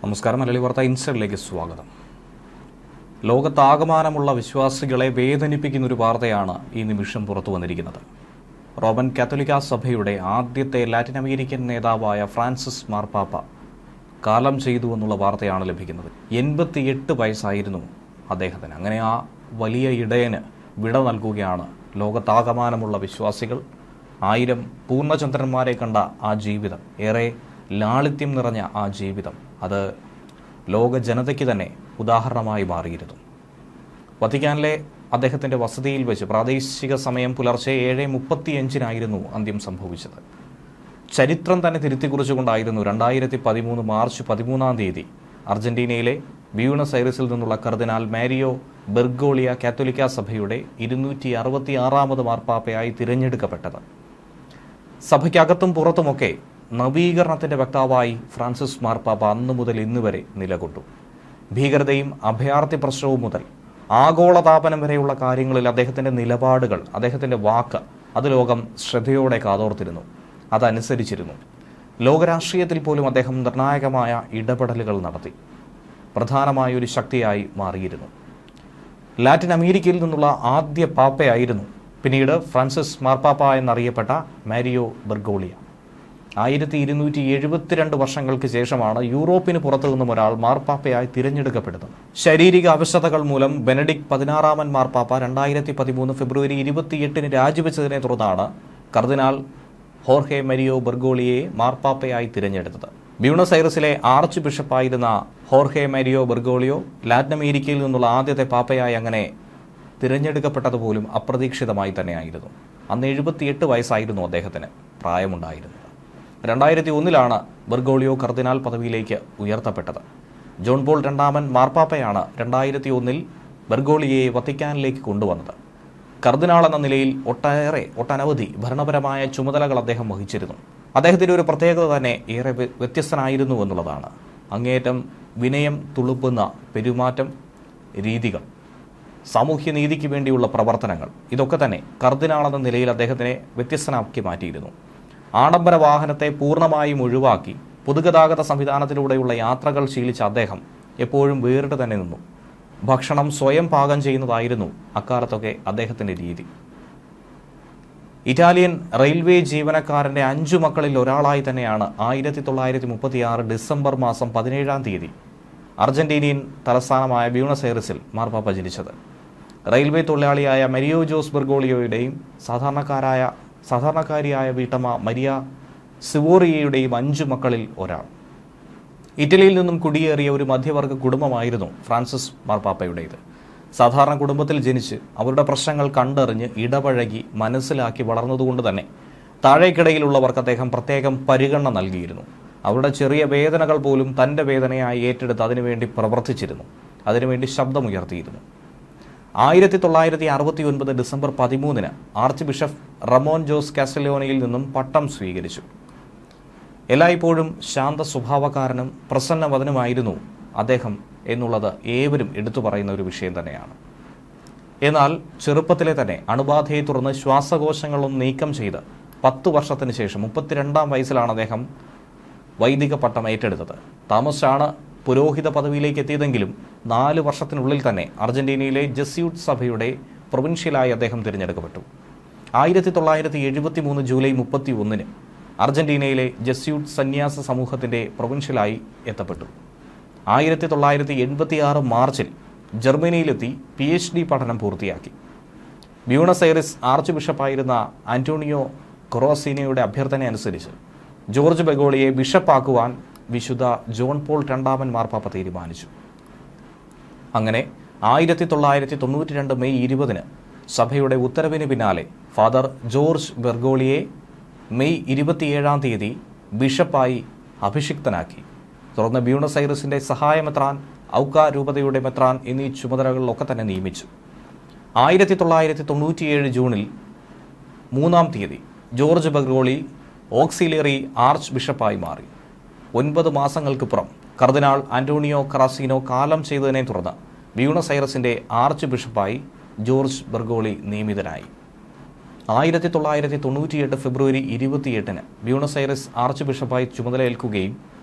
നമസ്കാരം. മലയാളി വാർത്ത ഇൻസൈഡിലേക്ക് സ്വാഗതം. ലോകത്താകമാനമുള്ള വിശ്വാസികളെ വേദനിപ്പിക്കുന്ന ഒരു വാർത്തയാണ് ഈ നിമിഷം പുറത്തു വന്നിരിക്കുന്നത്. റോമൻ കാത്തോലിക്ക സഭയുടെ ആദ്യത്തെ ലാറ്റിൻ അമേരിക്കൻ നേതാവായ ഫ്രാൻസിസ് മാർപ്പാപ്പ കാലം ചെയ്തു എന്നുള്ള വാർത്തയാണ് ലഭിക്കുന്നത്. 88 വയസ്സായിരുന്നു അദ്ദേഹത്തിന്. അങ്ങനെ ആ വലിയ ഇടയന് വിട നൽകുകയാണ് ലോകത്താകമാനമുള്ള വിശ്വാസികൾ. 1000 പൂർണ്ണചന്ദ്രന്മാരെ കണ്ട ആ ജീവിതം, ഏറെ ലാളിത്യം നിറഞ്ഞ ആ ജീവിതം, അത് ലോക ജനതയ്ക്ക് തന്നെ ഉദാഹരണമായി മാറിയിരുന്നു. വത്തിക്കാനിലെ അദ്ദേഹത്തിൻ്റെ വസതിയിൽ വെച്ച് പ്രാദേശിക സമയം പുലർച്ചെ 7:35 അന്ത്യം സംഭവിച്ചത്. ചരിത്രം തന്നെ തിരുത്തിക്കുറിച്ചുകൊണ്ടായിരുന്നു 2013 മാർച്ച് 13 അർജന്റീനയിലെ ബ്യൂണസ് ഐറിസിൽ നിന്നുള്ള കർദിനാൾ മാരിയോ ബെർഗോളിയ കാത്തോലിക്ക സഭയുടെ 266 മാർപ്പാപ്പയായി തിരഞ്ഞെടുക്കപ്പെട്ടത്. സഭയ്ക്കകത്തും പുറത്തുമൊക്കെ നവീകരണത്തിൻ്റെ വക്താവായി ഫ്രാൻസിസ് മാർപ്പാപ്പ അന്നു മുതൽ ഇന്ന് വരെ നിലകൊണ്ടു. ഭീകരതയും അഭയാർത്ഥി പ്രശ്നവും മുതൽ ആഗോളതാപനം വരെയുള്ള കാര്യങ്ങളിൽ അദ്ദേഹത്തിൻ്റെ നിലപാടുകൾ, അദ്ദേഹത്തിൻ്റെ വാക്ക്, അത് ലോകം ശ്രദ്ധയോടെ കാതോർത്തിരുന്നു, അതനുസരിച്ചിരുന്നു. ലോകരാഷ്ട്രീയത്തിൽ പോലും അദ്ദേഹം നിർണായകമായ ഇടപെടലുകൾ നടത്തി, പ്രധാനമായൊരു ശക്തിയായി മാറിയിരുന്നു. ലാറ്റിൻ അമേരിക്കയിൽ നിന്നുള്ള ആദ്യ പാപ്പയായിരുന്നു പിന്നീട് ഫ്രാൻസിസ് മാർപ്പാപ്പ എന്നറിയപ്പെട്ട മാരിയോ ബെർഗോളിയ. 1272 വർഷങ്ങൾക്ക് ശേഷമാണ് യൂറോപ്പിന് പുറത്തു നിന്നും ഒരാൾ മാർപ്പാപ്പയായി തിരഞ്ഞെടുക്കപ്പെടുന്നത്. ശാരീരിക അവശതകൾ മൂലം ബെനഡിക്ട് 16 മാർപ്പാപ്പ 2013 ഫെബ്രുവരി 28 രാജിവെച്ചതിനെ തുടർന്നാണ് കർദിനാൾ ഹോർഹെ മരിയോ ബെർഗോളിയെ മാർപ്പാപ്പയായി തിരഞ്ഞെടുത്തത്. ബ്യൂണസ് ഐറിസിലെ ആർച്ച് ബിഷപ്പായിരുന്ന ഹോർഹെ മരിയോ ബെർഗോളിയോ ലാറ്റിൻ അമേരിക്കയിൽ നിന്നുള്ള ആദ്യത്തെ പാപ്പയായി അങ്ങനെ തിരഞ്ഞെടുക്കപ്പെട്ടത് പോലും അപ്രതീക്ഷിതമായി തന്നെയായിരുന്നു. അന്ന് 78 വയസ്സായിരുന്നു അദ്ദേഹത്തിന് പ്രായമുണ്ടായിരുന്നത്. 2001 ബെർഗോളിയോ കർദിനാൾ പദവിയിലേക്ക് ഉയർത്തപ്പെട്ടത്. ജോൺ പോൾ II മാർപ്പാപ്പയാണ് 2001 ബെർഗോളിയെ വത്തിക്കാനിലേക്ക് കൊണ്ടുവന്നത്. കർദിനാൾ എന്ന നിലയിൽ ഒട്ടനവധി ഭരണപരമായ ചുമതലകൾ അദ്ദേഹം വഹിച്ചിരുന്നു. അദ്ദേഹത്തിൻ്റെ ഒരു പ്രത്യേകത തന്നെ ഏറെ വ്യത്യസ്തനായിരുന്നു എന്നുള്ളതാണ്. അങ്ങേയറ്റം വിനയം തുളുമ്പുന്ന പെരുമാറ്റം, രീതികൾ, സാമൂഹ്യനീതിക്ക് വേണ്ടിയുള്ള പ്രവർത്തനങ്ങൾ, ഇതൊക്കെ തന്നെ കർദിനാൾ എന്ന നിലയിൽ അദ്ദേഹത്തിനെ വ്യത്യസ്തനാക്കി മാറ്റിയിരുന്നു. ആഡംബര വാഹനത്തെ പൂർണ്ണമായും ഒഴിവാക്കി പൊതുഗതാഗത സംവിധാനത്തിലൂടെയുള്ള യാത്രകൾ ശീലിച്ച അദ്ദേഹം എപ്പോഴും വേറിട്ട് തന്നെ നിന്നു. ഭക്ഷണം സ്വയം പാകം ചെയ്യുന്നതായിരുന്നു അക്കാലത്തൊക്കെ അദ്ദേഹത്തിൻ്റെ രീതി. ഇറ്റാലിയൻ റെയിൽവേ ജീവനക്കാരൻ്റെ 5 മക്കളിൽ ഒരാളായി തന്നെയാണ് 1936 ഡിസംബർ മാസം 17 അർജന്റീനിയൻ തലസ്ഥാനമായ ബ്യൂണസ് ഐറിസിൽ മാർപ്പാപ്പ ജനിച്ചത്. റെയിൽവേ തൊഴിലാളിയായ മരിയോ ജോസ് ബെർഗോളിയോയുടെയും സാധാരണക്കാരിയായ വീട്ടമ്മ മരിയ സിവോറിയയുടെയും 5 മക്കളിൽ ഒരാൾ. ഇറ്റലിയിൽ നിന്നും കുടിയേറിയ ഒരു മധ്യവർഗ കുടുംബമായിരുന്നു ഫ്രാൻസിസ് മാർപ്പാപ്പയുടേത്. സാധാരണ കുടുംബത്തിൽ ജനിച്ച് അവരുടെ പ്രശ്നങ്ങൾ കണ്ടറിഞ്ഞ് ഇടപഴകി മനസ്സിലാക്കി വളർന്നതുകൊണ്ട് തന്നെ താഴേക്കിടയിലുള്ളവർക്ക് അദ്ദേഹം പ്രത്യേകം പരിഗണന നൽകിയിരുന്നു. അവരുടെ ചെറിയ വേദനകൾ പോലും തൻ്റെ വേദനയായി ഏറ്റെടുത്ത് അതിനുവേണ്ടി പ്രവർത്തിച്ചിരുന്നു, അതിനുവേണ്ടി ശബ്ദമുയർത്തിയിരുന്നു. 1969 December 13 archbishop Ramon Jose കാസ്റ്റലിയോണിയിൽ നിന്നും പട്ടം സ്വീകരിച്ചു. എല്ലായ്പ്പോഴും ശാന്ത സ്വഭാവക്കാരനും പ്രസന്നവദനുമായിരുന്നു അദ്ദേഹം എന്നുള്ളത് ഏവരും എടുത്തു പറയുന്ന ഒരു വിഷയം തന്നെയാണ്. എന്നാൽ ചെറുപ്പത്തിലെ തന്നെ അണുബാധയെ തുടർന്ന് ശ്വാസകോശങ്ങളും നീക്കം ചെയ്ത് 10 വർഷത്തിന് ശേഷം 32 വയസ്സിലാണ് അദ്ദേഹം വൈദിക പട്ടം ഏറ്റെടുത്തത്. താമസിച്ചാണ് പുരോഹിത പദവിയിലേക്ക് എത്തിയതെങ്കിലും 4 വർഷത്തിനുള്ളിൽ തന്നെ അർജന്റീനയിലെ ജെസ്യൂട്ട് സഭയുടെ പ്രൊവിൻഷ്യലായി അദ്ദേഹം തിരഞ്ഞെടുക്കപ്പെട്ടു. 1973 ജൂലൈ 31 അർജന്റീനയിലെ ജെസ്യൂട്ട് സന്യാസ സമൂഹത്തിൻ്റെ പ്രൊവിൻഷ്യലായി എത്തപ്പെട്ടു. 1986 മാർച്ചിൽ ജർമ്മനിയിലെത്തി PhD പഠനം പൂർത്തിയാക്കി. ബ്യൂണസ് ഐറിസ് ആർച്ച് ബിഷപ്പായിരുന്ന ആന്റോണിയോ കൊറോസിനിയുടെ അഭ്യർത്ഥന അനുസരിച്ച് ജോർജ് ബെർഗോളിയെ ബിഷപ്പാക്കുവാൻ വിശുദ്ധ ജോൺ പോൾ II മാർപ്പാപ്പ തീരുമാനിച്ചു. അങ്ങനെ 1992 മെയ് 20 സഭയുടെ ഉത്തരവിന് പിന്നാലെ ഫാദർ ജോർജ് ബെർഗോളിയെ മെയ് 27 ബിഷപ്പായി അഭിഷിക്തനാക്കി. തുടർന്ന് ബ്യൂണസ് ഐറിസിൻ്റെ സഹായമെത്രാൻ, ഔക്ക രൂപതയുടെ മെത്രാൻ എന്നീ ചുമതലകളിലൊക്കെ തന്നെ നിയമിച്ചു. 1997 ജൂണിൽ 3 ജോർജ് ബെർഗോളി ഓക്സിലിയറി ആർച്ച് ബിഷപ്പായി മാറി. 9 മാസങ്ങൾക്കുപുറം കർദിനാൾ ആന്റോണിയോ കറാസിനോ കാലം ചെയ്തതിനെ തുടർന്ന് ബ്യൂണസ് ഐറിസിൻ്റെ ആർച്ച് ബിഷപ്പായി ജോർജ് ബെർഗോളി നിയമിതനായി. 1998 ഫെബ്രുവരി 28 ബ്യൂണസ് ഐറിസ് ആർച്ച് ബിഷപ്പായി ചുമതലയേൽക്കുകയും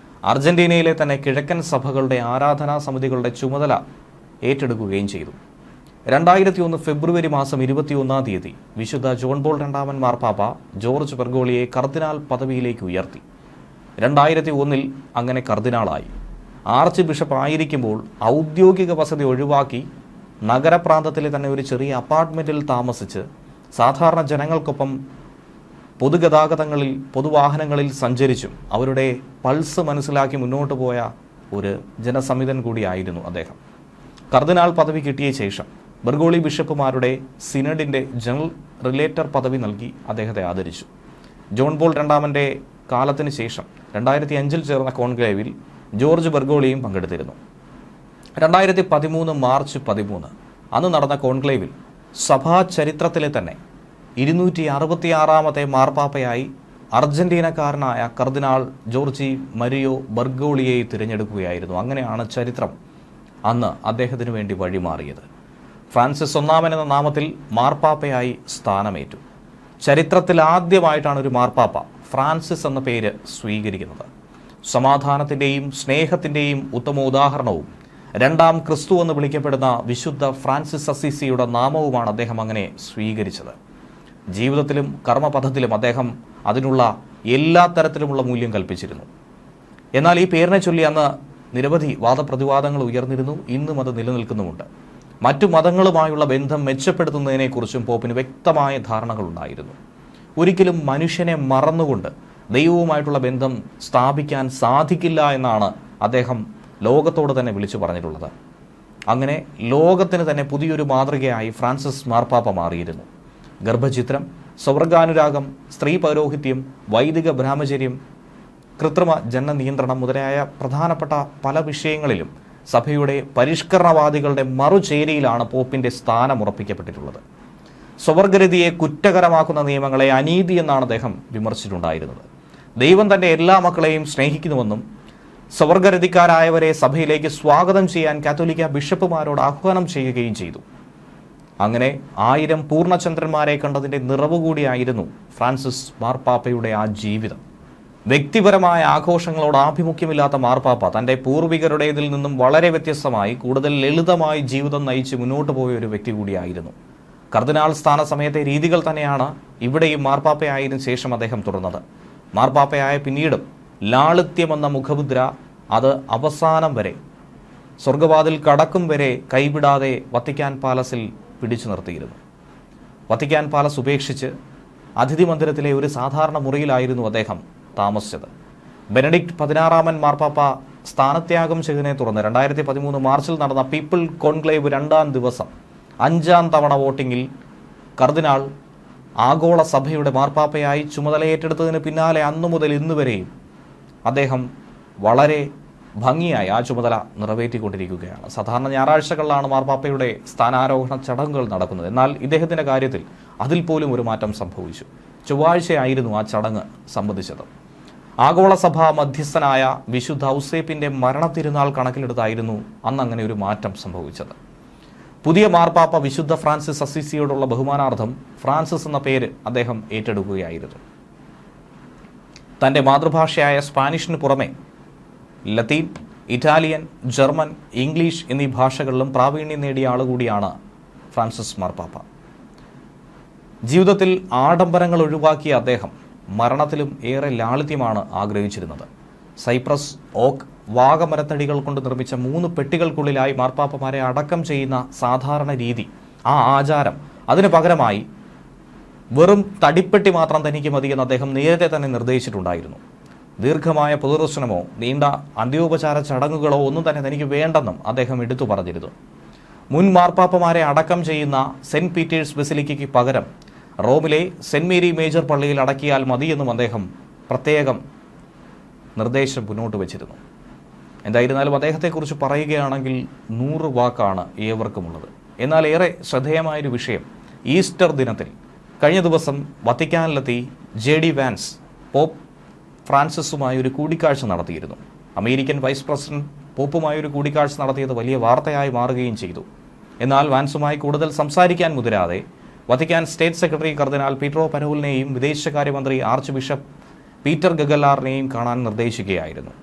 അർജന്റീനയിലെ തന്നെ കിഴക്കൻ സഭകളുടെ ആരാധനാ സമിതികളുടെ ചുമതല ഏറ്റെടുക്കുകയും ചെയ്തു. 2001 ഫെബ്രുവരി മാസം 21-ാം തീയതി വിശുദ്ധ ജോൺ പോൾ രണ്ടാമൻ മാർപ്പാപ്പ ജോർജ് ബെർഗോളിയെ കർദിനാൾ പദവിയിലേക്ക് ഉയർത്തി. 2001 അങ്ങനെ കർദിനാളായി. ആർച്ച് ബിഷപ്പ് ആയിരിക്കുമ്പോൾ ഔദ്യോഗിക വസതി ഒഴിവാക്കി നഗരപ്രാന്തത്തിലെ തന്നെ ഒരു ചെറിയ അപ്പാർട്ട്മെന്റിൽ താമസിച്ച് സാധാരണ ജനങ്ങൾക്കൊപ്പം പൊതുഗതാഗതങ്ങളിൽ പൊതുവാഹനങ്ങളിൽ സഞ്ചരിച്ചും അവരുടെ പൾസ് മനസ്സിലാക്കി മുന്നോട്ട് പോയ ഒരു ജനസംവിധൻ കൂടിയായിരുന്നു അദ്ദേഹം. കർദിനാൾ പദവി കിട്ടിയ ശേഷം ബെർഗോളി ബിഷപ്പുമാരുടെ സിനഡിന്റെ ജനറൽ റിലേറ്റർ പദവി നൽകി അദ്ദേഹത്തെ ആദരിച്ചു. ജോൺ പോൾ രണ്ടാമന്റെ കാലത്തിന് ശേഷം 2005 ചേർന്ന കോൺക്ലേവിൽ ജോർജ് ബെർഗോളിയും പങ്കെടുത്തിരുന്നു. 2013 മാർച്ച് 13 അന്ന് നടന്ന കോൺക്ലേവിൽ സഭാ ചരിത്രത്തിലെ തന്നെ 266-ാമത്തെ മാർപ്പാപ്പയായി അർജന്റീനക്കാരനായ കർദിനാൾ ജോർജി മരിയോ ബെർഗോളിയെ തിരഞ്ഞെടുക്കുകയായിരുന്നു. അങ്ങനെയാണ് ചരിത്രം അന്ന് അദ്ദേഹത്തിന് വേണ്ടി വഴിമാറിയത്. ഫ്രാൻസിസ് ഒന്നാമൻ എന്ന നാമത്തിൽ മാർപ്പാപ്പയായി സ്ഥാനമേറ്റു. ചരിത്രത്തിൽ ആദ്യമായിട്ടാണ് ഒരു മാർപ്പാപ്പ ഫ്രാൻസിസ് എന്ന പേര് സ്വീകരിക്കുന്നത്. സമാധാനത്തിൻ്റെയും സ്നേഹത്തിൻ്റെയും ഉത്തമ ഉദാഹരണവും രണ്ടാം ക്രിസ്തു എന്ന് വിളിക്കപ്പെടുന്ന വിശുദ്ധ ഫ്രാൻസിസ് അസീസിയുടെ നാമവുമാണ് അദ്ദേഹം അങ്ങനെ സ്വീകരിച്ചത്. ജീവിതത്തിലും കർമ്മപഥത്തിലും അദ്ദേഹം അതിനുള്ള എല്ലാ തരത്തിലുമുള്ള മൂല്യം കൽപ്പിച്ചിരുന്നു. എന്നാൽ ഈ പേരിനെ ചൊല്ലി അന്ന് നിരവധി വാദപ്രതിവാദങ്ങൾ ഉയർന്നിരുന്നു. ഇന്നും അത് നിലനിൽക്കുന്നുമുണ്ട്. മറ്റു മതങ്ങളുമായുള്ള ബന്ധം മെച്ചപ്പെടുത്തുന്നതിനെക്കുറിച്ചും പോപ്പിന് വ്യക്തമായ ധാരണകളുണ്ടായിരുന്നു. ഒരിക്കലും മനുഷ്യനെ മറന്നുകൊണ്ട് ദൈവവുമായിട്ടുള്ള ബന്ധം സ്ഥാപിക്കാൻ സാധിക്കില്ല എന്നാണ് അദ്ദേഹം ലോകത്തോട് തന്നെ വിളിച്ചു പറഞ്ഞിട്ടുള്ളത്. അങ്ങനെ ലോകത്തിന് തന്നെ പുതിയൊരു മാതൃകയായി ഫ്രാൻസിസ് മാർപ്പാപ്പ മാറിയിരുന്നു. ഗർഭചിത്രം, സ്വർഗാനുരാഗം, സ്ത്രീ പൗരോഹിത്യം, വൈദിക ബ്രഹ്മചര്യം, കൃത്രിമ ജനന നിയന്ത്രണം മുതലായ പ്രധാനപ്പെട്ട പല വിഷയങ്ങളിലും സഭയുടെ പരിഷ്കരണവാദികളുടെ മറുചേരിയിലാണ് പോപ്പിന്റെ സ്ഥാനം ഉറപ്പിക്കപ്പെട്ടിട്ടുള്ളത്. സ്വവർഗരതിയെ കുറ്റകരമാക്കുന്ന നിയമങ്ങളെ അനീതി എന്നാണ് അദ്ദേഹം വിമർശിച്ചിട്ടുണ്ടായിരുന്നത്. ദൈവം തന്റെ എല്ലാ മക്കളെയും സ്നേഹിക്കുന്നുവെന്നും സ്വവർഗരതിക്കാരായവരെ സഭയിലേക്ക് സ്വാഗതം ചെയ്യാൻ കാത്തോലിക്ക ബിഷപ്പുമാരോട് ആഹ്വാനം ചെയ്യുകയും ചെയ്തു. അങ്ങനെ 1000 പൂർണ്ണചന്ദ്രന്മാരെ കണ്ടതിന്റെ നിറവ് കൂടിയായിരുന്നു ഫ്രാൻസിസ് മാർപ്പാപ്പയുടെ ആ ജീവിതം. വ്യക്തിപരമായ ആഘോഷങ്ങളോട് ആഭിമുഖ്യമില്ലാത്ത മാർപ്പാപ്പ തന്റെ പൂർവികരുടേതിൽ നിന്നും വളരെ വ്യത്യസ്തമായി കൂടുതൽ ലളിതമായി ജീവിതം നയിച്ച് മുന്നോട്ട് പോയ ഒരു വ്യക്തി കൂടിയായിരുന്നു. കർദിനാൾ സ്ഥാന സമയത്തെ രീതികൾ തന്നെയാണ് ഇവിടെയും മാർപ്പാപ്പയായതിനു ശേഷം അദ്ദേഹം തുടർന്നത്. മാർപ്പാപ്പയായ പിന്നീടും ലാളിത്യമെന്ന മുഖമുദ്ര അത് അവസാനം വരെ, സ്വർഗവാതിൽ കടക്കും വരെ കൈവിടാതെ വത്തിക്കാൻ പാലസിൽ പിടിച്ചു നിർത്തിയിരുന്നു. വത്തിക്കാൻ പാലസ് ഉപേക്ഷിച്ച് അതിഥി മന്ദിരത്തിലെ ഒരു സാധാരണ മുറിയിലായിരുന്നു അദ്ദേഹം താമസിച്ചത്. ബെനഡിക്ട് 16-ാമൻ മാർപ്പാപ്പ സ്ഥാനത്യാഗം ചെയ്തതിനെ തുടർന്ന് 2013 മാർച്ചിൽ നടന്ന പീപ്പിൾ കോൺക്ലേവ് 2-ാം ദിവസം 5-ാം തവണ വോട്ടിങ്ങിൽ കർദിനാൾ ആഗോള സഭയുടെ മാർപ്പാപ്പയായി ചുമതലയേറ്റെടുത്തതിന് പിന്നാലെ അന്നു മുതൽ ഇന്നുവരെയും അദ്ദേഹം വളരെ ഭംഗിയായി ആ ചുമതല നിറവേറ്റിക്കൊണ്ടിരിക്കുകയാണ്. സാധാരണ ഞായറാഴ്ചകളിലാണ് മാർപ്പാപ്പയുടെ സ്ഥാനാരോഹണ ചടങ്ങുകൾ നടക്കുന്നത്. എന്നാൽ ഇദ്ദേഹത്തിൻ്റെ കാര്യത്തിൽ അതിൽ പോലും ഒരു മാറ്റം സംഭവിച്ചു. ചൊവ്വാഴ്ചയായിരുന്നു ആ ചടങ്ങ് സംബന്ധിച്ചത്. ആഗോള സഭാ മധ്യസ്ഥനായ വിശുദ്ധ ഔസേപ്പിന്റെ മരണത്തിരുന്നാൾ കണക്കിലെടുത്തായിരുന്നു അന്ന് അങ്ങനെ ഒരു മാറ്റം സംഭവിച്ചത്. പുതിയ മാർപ്പാപ്പ വിശുദ്ധ ഫ്രാൻസിസ് അസീസിയോടുള്ള ബഹുമാനാർത്ഥം ഫ്രാൻസിസ് എന്ന പേര് അദ്ദേഹം ഏറ്റെടുക്കുകയായിരുന്നു. തന്റെ മാതൃഭാഷയായ സ്പാനിഷിന് പുറമെ ലത്തീൻ, ഇറ്റാലിയൻ, ജർമ്മൻ, ഇംഗ്ലീഷ് എന്നീ ഭാഷകളിലും പ്രാവീണ്യം നേടിയ ആളുകൂടിയാണ് ഫ്രാൻസിസ് മാർപ്പാപ്പ. ജീവിതത്തിൽ ആഡംബരങ്ങൾ ഒഴിവാക്കിയ അദ്ദേഹം മരണത്തിലും ഏറെ ലാളിത്യമാണ് ആഗ്രഹിച്ചിരുന്നത്. സൈപ്രസ്, ഓക്ക്, വാഗമരത്തടികൾ കൊണ്ട് നിർമ്മിച്ച 3 പെട്ടികൾക്കുള്ളിലായി മാർപ്പാപ്പമാരെ അടക്കം ചെയ്യുന്ന സാധാരണ രീതി, ആ ആചാരം, അതിനു പകരമായി വെറും തടിപ്പെട്ടി മാത്രം തനിക്ക് മതിയെന്ന് അദ്ദേഹം നേരത്തെ തന്നെ നിർദ്ദേശിച്ചിട്ടുണ്ടായിരുന്നു. ദീർഘമായ പൊതുദർശനമോ നീണ്ട അന്ത്യോപചാര ചടങ്ങുകളോ ഒന്നും തന്നെ തനിക്ക് വേണ്ടെന്നും അദ്ദേഹം എടുത്തു പറഞ്ഞിരുന്നു. മുൻ മാർപ്പാപ്പമാരെ അടക്കം ചെയ്യുന്ന സെന്റ് പീറ്റേഴ്സ് ബസിലിക്കയ്ക്ക് പകരം റോമിലെ സെന്റ് മേരി മേജർ പള്ളിയിൽ അടക്കിയാൽ മതിയെന്നും അദ്ദേഹം പ്രത്യേകം നിർദ്ദേശം മുന്നോട്ട് വച്ചിരുന്നു. എന്തായിരുന്നാലും അദ്ദേഹത്തെക്കുറിച്ച് പറയുകയാണെങ്കിൽ 100 വാക്കാണ് ഏവർക്കുമുള്ളത്. എന്നാൽ ഏറെ ശ്രദ്ധേയമായൊരു വിഷയം, ഈസ്റ്റർ ദിനത്തിൽ കഴിഞ്ഞ ദിവസം വത്തിക്കാനിലെത്തി JD വാൻസ് പോപ്പ് ഫ്രാൻസിസുമായി ഒരു കൂടിക്കാഴ്ച നടത്തിയിരുന്നു. അമേരിക്കൻ വൈസ് പ്രസിഡന്റ് പോപ്പുമായി ഒരു കൂടിക്കാഴ്ച നടത്തിയത് വലിയ വാർത്തയായി മാറുകയും ചെയ്തു. എന്നാൽ വാൻസുമായി കൂടുതൽ സംസാരിക്കാൻ മുതിരാതെ വത്തിക്കാൻ സ്റ്റേറ്റ് സെക്രട്ടറി കർദിനാൾ പീറ്ററോ പരോലിനെയും വിദേശകാര്യമന്ത്രി ആർച്ച് ബിഷപ്പ് പീറ്റർ ഗഗലാറിനെയും കാണാൻ നിർദ്ദേശിക്കുകയായിരുന്നു.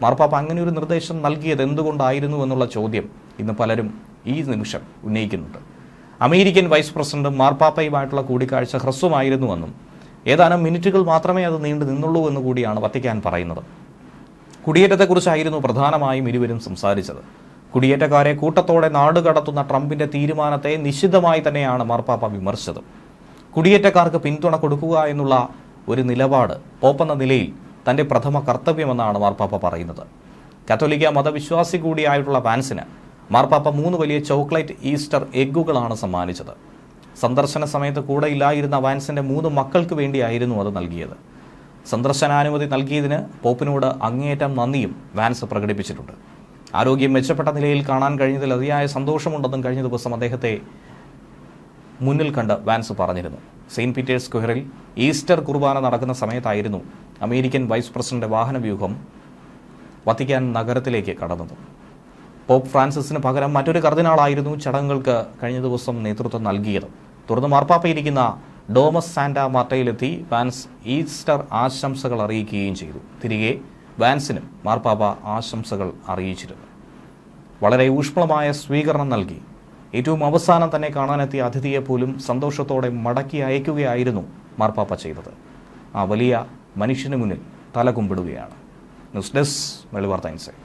മാർപ്പാപ്പ അങ്ങനെ ഒരു നിർദ്ദേശം നൽകിയത് എന്തുകൊണ്ടായിരുന്നു എന്നുള്ള ചോദ്യം ഇന്ന് പലരും ഈ നിമിഷം ഉന്നയിക്കുന്നുണ്ട്. അമേരിക്കൻ വൈസ് പ്രസിഡന്റും മാർപ്പാപ്പയുമായിട്ടുള്ള കൂടിക്കാഴ്ച ഹ്രസ്വമായിരുന്നുവെന്നും ഏതാനും മിനിറ്റുകൾ മാത്രമേ അത് നീണ്ടു നിന്നുള്ളൂ എന്ന് കൂടിയാണ് വത്തിക്കാൻ പറയുന്നത്. കുടിയേറ്റത്തെക്കുറിച്ചായിരുന്നു പ്രധാനമായും ഇരുവരും സംസാരിച്ചത്. കുടിയേറ്റക്കാരെ കൂട്ടത്തോടെ നാടുകടത്തുന്ന ട്രംപിന്റെ തീരുമാനത്തെ നിശിതമായി തന്നെയാണ് മാർപ്പാപ്പ വിമർശിച്ചത്. കുടിയേറ്റക്കാർക്ക് പിന്തുണ കൊടുക്കുക എന്നുള്ള ഒരു നിലപാട് പോപ്പെന്ന നിലയിൽ തന്റെ പ്രഥമ കർത്തവ്യമെന്നാണ് മാർപ്പാപ്പ പറയുന്നത്. കത്തോലിക്ക മതവിശ്വാസി കൂടിയായിട്ടുള്ള വാൻസിന് മാർപ്പാപ്പ 3 വലിയ ചോക്ലേറ്റ് ഈസ്റ്റർ എഗ്ഗുകളാണ് സമ്മാനിച്ചത്. സന്ദർശന സമയത്ത് കൂടെയില്ലായിരുന്ന വാൻസിന്റെ 3 മക്കൾക്ക് വേണ്ടിയായിരുന്നു അത് നൽകിയത്. സന്ദർശനാനുമതി നൽകിയതിന് പോപ്പിനോട് അങ്ങേയറ്റം നന്ദിയും വാൻസ് പ്രകടിപ്പിച്ചിട്ടുണ്ട്. ആരോഗ്യം മെച്ചപ്പെട്ട നിലയിൽ കാണാൻ കഴിഞ്ഞതിൽ അതിയായ സന്തോഷമുണ്ടെന്നും കഴിഞ്ഞ ദിവസം അദ്ദേഹത്തെ മുന്നിൽ കണ്ട് വാൻസ് പറഞ്ഞിരുന്നു. സെയിന്റ് പീറ്റേഴ്സ് സ്ക്വയറിൽ ഈസ്റ്റർ കുർബാന നടക്കുന്ന സമയത്തായിരുന്നു അമേരിക്കൻ വൈസ് പ്രസിഡന്റ് വാഹനവ്യൂഹം വത്തിക്കാൻ നഗരത്തിലേക്ക് കടന്നത്. പോപ്പ് ഫ്രാൻസിസിന് പകരം മറ്റൊരു കർദിനാളായിരുന്നു ചടങ്ങുകൾക്ക് കഴിഞ്ഞ ദിവസം നേതൃത്വം നൽകിയത്. തുടർന്ന് മാർപ്പാപ്പയിരിക്കുന്ന ഡോമസ് സാന്റ മാർട്ടയിലെത്തി വാൻസ് ഈസ്റ്റർ ആശംസകൾ അറിയിക്കുകയും ചെയ്തു. തിരികെ വാൻസിനും മാർപ്പാപ്പ ആശംസകൾ അറിയിച്ചിരുന്നു. വളരെ ഊഷ്മളമായ സ്വീകരണം നൽകി ഏറ്റവും അവസാനം തന്നെ കാണാനെത്തിയ അതിഥിയെ പോലും സന്തോഷത്തോടെ മടക്കി അയക്കുകയായിരുന്നു മാർപ്പാപ്പ ചെയ്തത്. ആ വലിയ മനുഷ്യന് മുന്നിൽ തല കുമ്പിടുകയാണ്. ന്യൂസ് ഡെസ്ക് മലയാളി വാർത്ത ഇൻസൈഡ്.